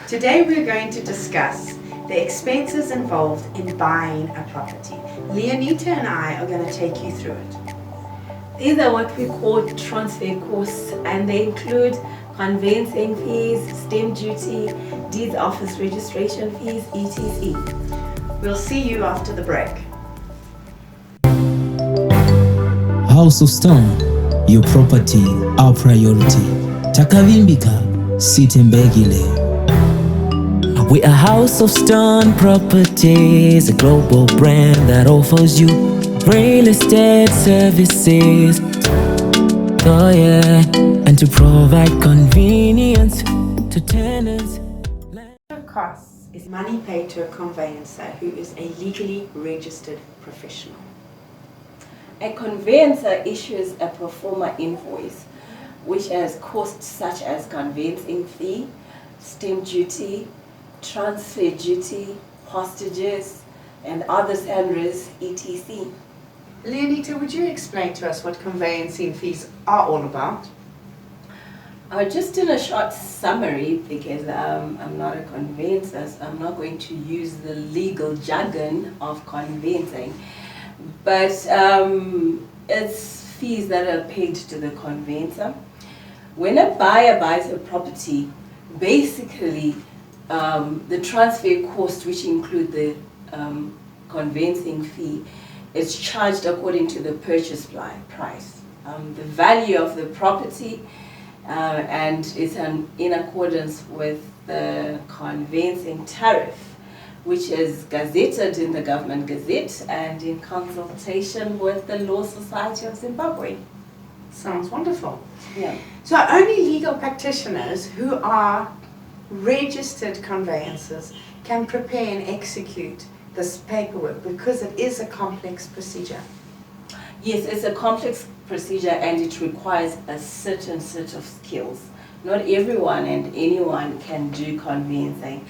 Today we're going to discuss the expenses involved in buying a property. Leonita and I are going to take you through it. These are what we call transfer costs, and they include conveyancing fees, stamp duty, deeds office registration fees, etc. We'll see you after the break. House of Stone, your property, our priority. Takavimbika, Sitembegile. We are House of Stone Properties, a global brand that offers you real estate services. Oh yeah, and to provide convenience to tenants. Costs is money paid to a conveyancer who is a legally registered professional. A conveyancer issues a pro forma invoice which has costs such as conveyancing fee, stamp duty, transfer duty, hostages, and other sundries, etc. Leonita, would you explain to us what conveyancing fees are all about? Just in a short summary, because I'm not a conveyancer, so I'm not going to use the legal jargon of conveyancing, but it's fees that are paid to the conveyancer. When a buyer buys a property, basically the transfer cost, which include the conveyancing fee, is charged according to the purchase price. The value of the property and is in accordance with the conveyancing tariff, which is gazetted in the Government Gazette and in consultation with the Law Society of Zimbabwe. Sounds wonderful. Yeah. So only legal practitioners who are registered conveyancers can prepare and execute this paperwork because it is a complex procedure. Yes, it's a complex procedure and it requires a certain set of skills. Not everyone and anyone can do conveyancing,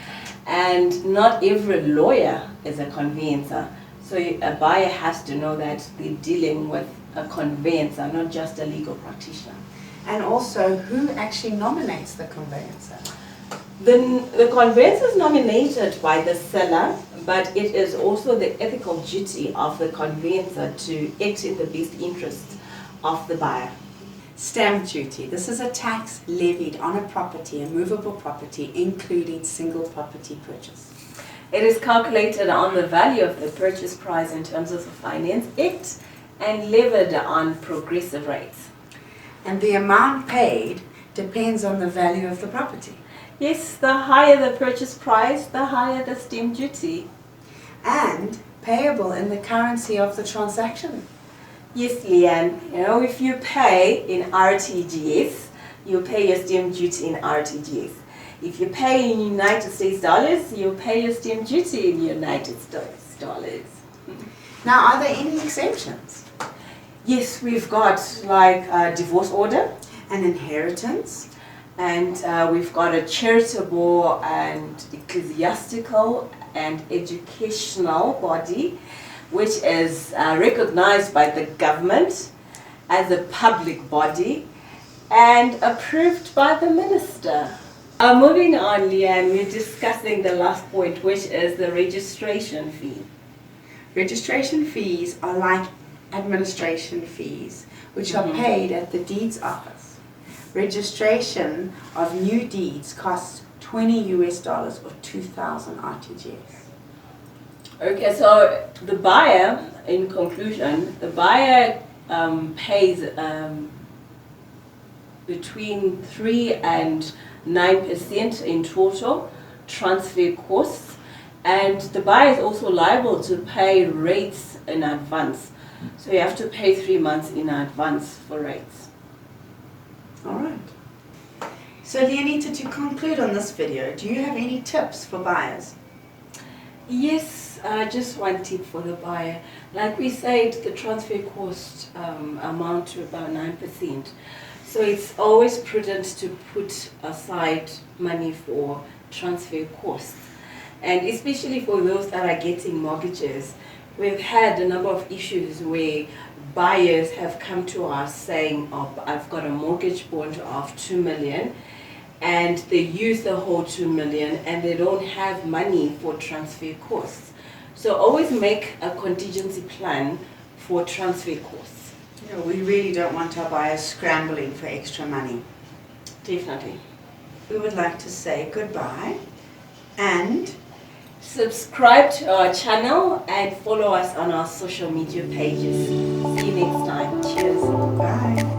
and not every lawyer is a conveyancer. So a buyer has to know that they're dealing with a conveyancer, not just a legal practitioner. And also, who actually nominates the conveyancer? The conveyancer is nominated by the seller, but it is also the ethical duty of the conveyancer to act in the best interest of the buyer. Stamp duty. This is a tax levied on a property, a movable property, including single property purchase. It is calculated on the value of the purchase price in terms of the Finance Act and levied on progressive rates. And the amount paid depends on the value of the property. Yes, the higher the purchase price, the higher the stamp duty. And payable in the currency of the transaction. Yes, Liane. You know, if you pay in RTGS, you pay your stamp duty in RTGS. If you pay in United States dollars, you pay your stamp duty in United States dollars. Now, are there any exemptions? Yes, we've got like a divorce order, An inheritance, and we've got a charitable and ecclesiastical and educational body, which is recognized by the government as a public body and approved by the minister. Moving on, Liane, we're discussing the last point, which is the registration fee. Registration fees are like administration fees, which are paid at the deeds office. Registration of new deeds costs $20 or 2,000 RTGS. Okay, so the buyer, in conclusion, the buyer pays between 3 and 9% in total transfer costs, and the buyer is also liable to pay rates in advance. So you have to pay 3 months in advance for rates. All right. So Leonita, to conclude on this video, do you have any tips for buyers? Yes, just one tip for the buyer. Like we said, the transfer costs amount to about 9%. So it's always prudent to put aside money for transfer costs. And especially for those that are getting mortgages, we've had a number of issues where buyers have come to us saying, oh, I've got a mortgage bond of 2 million and they use the whole 2 million and they don't have money for transfer costs. So always make a contingency plan for transfer costs. Yeah, we really don't want our buyers scrambling for extra money. Definitely. We would like to say goodbye and subscribe to our channel and follow us on our social media pages. See you next time. Cheers. bye.